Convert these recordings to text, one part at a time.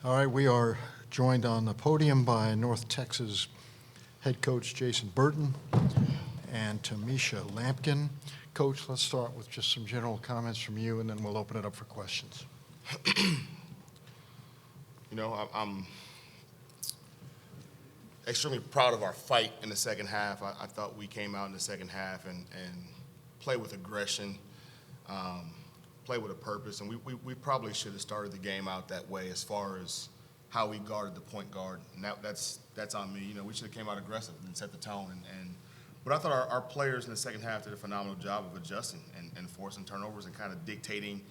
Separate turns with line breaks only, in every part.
All right, we are joined on the podium by North Texas head coach Jason Burton and Tommisha Lampkin. Coach, let's start with just some general comments from you, and then we'll open it up for questions.
I'm extremely proud of our fight in the second half. I thought we came out in the second half and played with aggression, played with a purpose, and we probably should have started the game out that way as far as how we guarded the point guard. And that's on me. We should have came out aggressive and set the tone. But I thought our players in the second half did a phenomenal job of adjusting and forcing turnovers and kind of dictating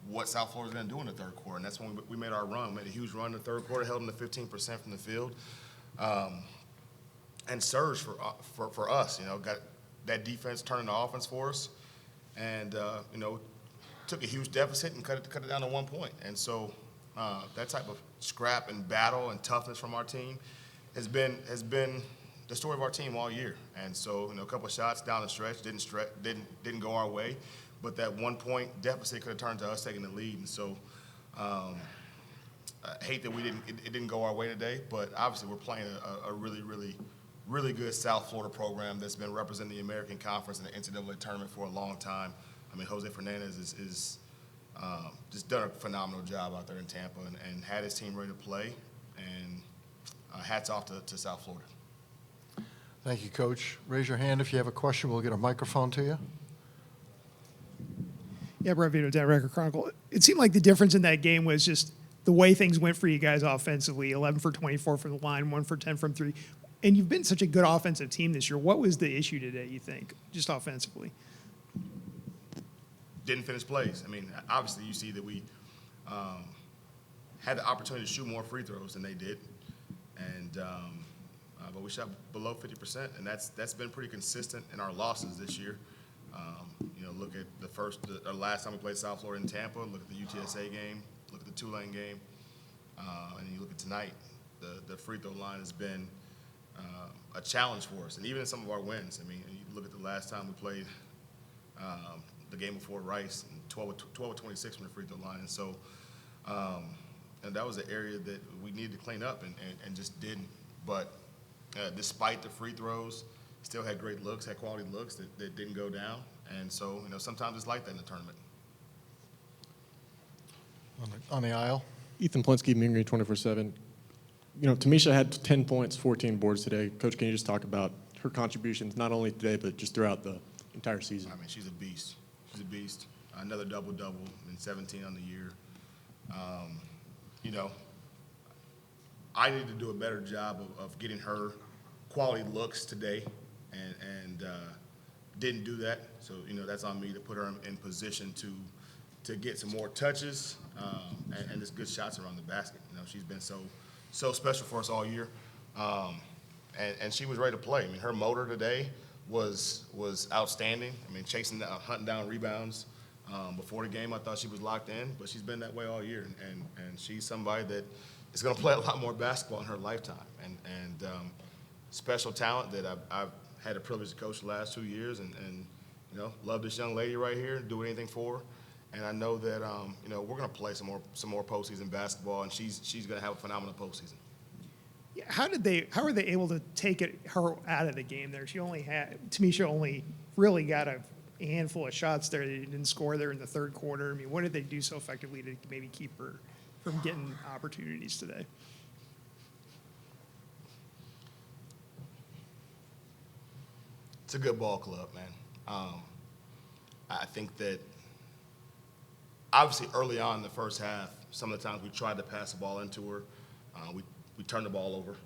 what South Florida's going to do in the third quarter. And that's when we made our run. We made a huge run in the third quarter, held them to 15% from the field, and surged for us. Got that defense turning the offense for us, and took a huge deficit and cut it down to 1 point. And so that type of scrap and battle and toughness from our team has been the story of our team all year. And so a couple of shots down the stretch didn't go our way. But that 1 point deficit could have turned to us taking the lead, and so I hate that it didn't go our way today. But obviously, we're playing a really, really, really good South Florida program that's been representing the American Conference in the NCAA tournament for a long time. I mean, Jose Fernandez is just done a phenomenal job out there in Tampa and had his team ready to play. And hats off to South Florida.
Thank you, Coach. Raise your hand if you have a question. We'll get a microphone to you.
Yeah, Brett Vito, Down Record Chronicle. It seemed like the difference in that game was just the way things went for you guys offensively. 11 for 24 from the line, 1 for 10 from 3. And you've been such a good offensive team this year. What was the issue today, you think, just offensively?
Didn't finish plays. I mean, obviously you see that we had the opportunity to shoot more free throws than they did. And but we shot below 50%, and that's been pretty consistent in our losses this year. Look at the last time we played South Florida in Tampa, look at the UTSA game, look at the Tulane game, and you look at tonight, the free throw line has been a challenge for us. And even in some of our wins, I mean, you look at the last time we played the game before Rice, and 12 of 26 from the free throw line. And so and that was an area that we needed to clean up and just didn't. But despite the free throws, still had great looks, had quality looks that didn't go down. And so, sometimes it's like that in the tournament.
On the aisle.
Ethan Plinsky, Mingrey 24/7. Tommisha had 10 points, 14 boards today. Coach, can you just talk about her contributions, not only today, but just throughout the entire season?
I mean, she's a beast. She's a beast. Another double-double and 17 on the year. I need to do a better job of getting her quality looks today, and didn't do that. So, that's on me to put her in position to get some more touches and just good shots around the basket. She's been so special for us all year, and she was ready to play. I mean, her motor today was outstanding. I mean, hunting down rebounds. Before the game, I thought she was locked in, but she's been that way all year, and she's somebody that is going to play a lot more basketball in her lifetime, and special talent that I've had the privilege to coach the last 2 years, and love this young lady right here, do anything for her. And I know that we're going to play some more postseason basketball, and she's going to have a phenomenal postseason.
Yeah, how were they able to take her out of the game there? Tommisha only really got a handful of shots there. They didn't score there in the third quarter. I mean, what did they do so effectively to maybe keep her from getting opportunities today?
It's a good ball club, man. I think that obviously early on in the first half, some of the times we tried to pass the ball into her. We turned the ball over.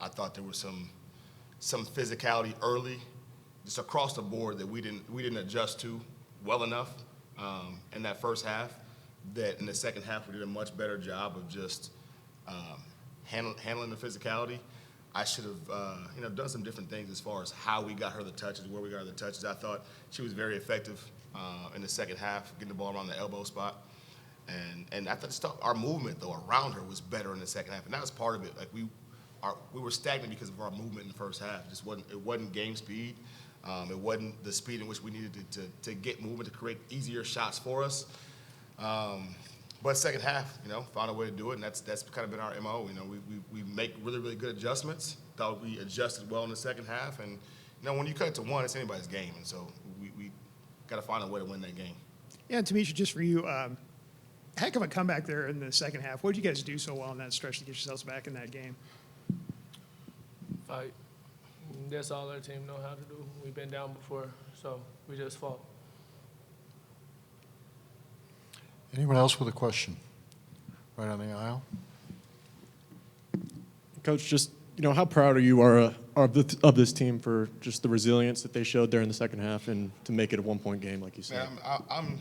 I thought there was some physicality early, just across the board, that we didn't adjust to well enough in that first half. That in the second half we did a much better job of just handling the physicality. I should have done some different things as far as how we got her the touches, where we got her the touches. I thought she was very effective in the second half, getting the ball around the elbow spot. And I thought our movement, though, around her was better in the second half. And that was part of it. Like we were stagnant because of our movement in the first half. It wasn't game speed. It wasn't the speed in which we needed to get movement to create easier shots for us. But second half, found a way to do it, and that's kind of been our MO. We make really, really good adjustments. Thought we adjusted well in the second half, and when you cut it to one, it's anybody's game, and so we got to find a way to win that game.
Yeah, and Tommisha, just for you, heck of a comeback there in the second half. What did you guys do so well in that stretch to get yourselves back in that game?
Fight. That's all our team know how to do. We've been down before, so we just fought.
Anyone else with a question? Right on the aisle.
Coach, just, how proud are you of this team for just the resilience that they showed there in the second half and to make it a one-point game, like you said?
Man, I'm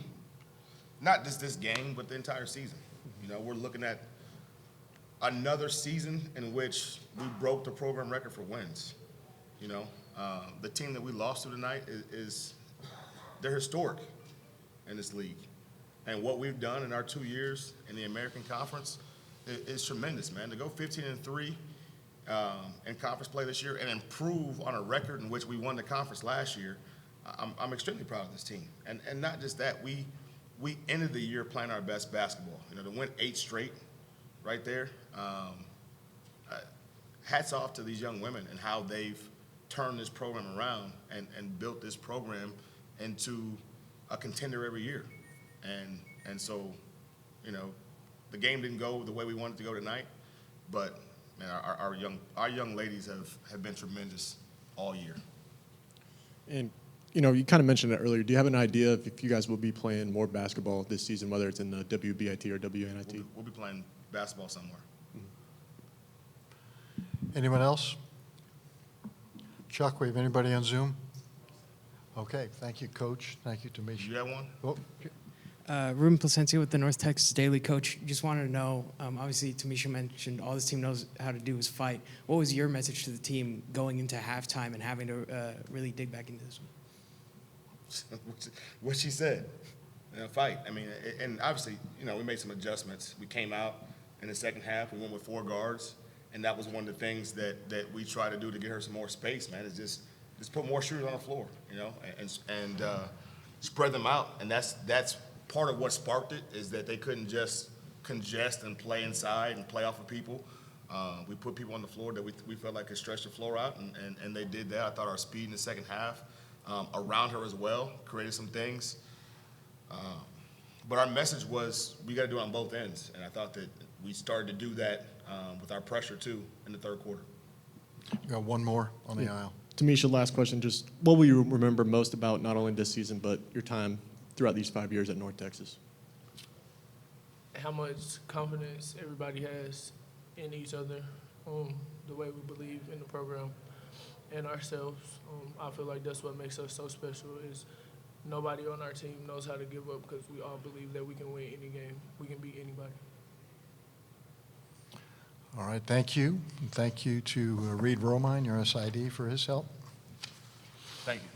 not just this game, but the entire season. We're looking at another season in which we broke the program record for wins. The team that we lost to tonight they're historic in this league. And what we've done in our 2 years in the American Conference is tremendous, man. To go 15-3 in conference play this year and improve on a record in which we won the conference last year, I'm extremely proud of this team. And not just that, we ended the year playing our best basketball. To win 8 straight right there, hats off to these young women and how they've turned this program around and built this program into a contender every year. And so, the game didn't go the way we wanted it to go tonight, but man, our young ladies have been tremendous all year.
And, you kind of mentioned it earlier. Do you have an idea if you guys will be playing more basketball this season, whether it's in the WBIT or WNIT?
We'll be playing basketball somewhere.
Anyone else? Chuck, we have anybody on Zoom? Okay, thank you, Coach. Thank you, Tommisha.
You have one?
Oh,
Ruben Placencia with the North Texas Daily. Coach, just wanted to know, obviously Tommisha mentioned all this team knows how to do is fight. What was your message to the team going into halftime and having to really dig back into this one?
What she said, fight. I mean, and obviously, we made some adjustments. We came out in the second half. We went with 4 guards, and that was one of the things that we try to do to get her some more space, man, is just put more shooters on the floor, and spread them out. And that's part of what sparked it, is that they couldn't just congest and play inside and play off of people. We put people on the floor that we felt like could stretch the floor out, and they did that. I thought our speed in the second half around her as well created some things. But our message was we got to do it on both ends, and I thought that we started to do that with our pressure too in the third quarter.
you got one more on the aisle.
Tamisha, last question. Just what will you remember most about not only this season, but your time throughout these 5 years at North Texas?
How much confidence everybody has in each other, the way we believe in the program and ourselves. I feel like that's what makes us so special, is nobody on our team knows how to give up, because we all believe that we can win any game. We can beat anybody.
All right, thank you. And thank you to Reed Romine, your SID, for his help.
Thank you.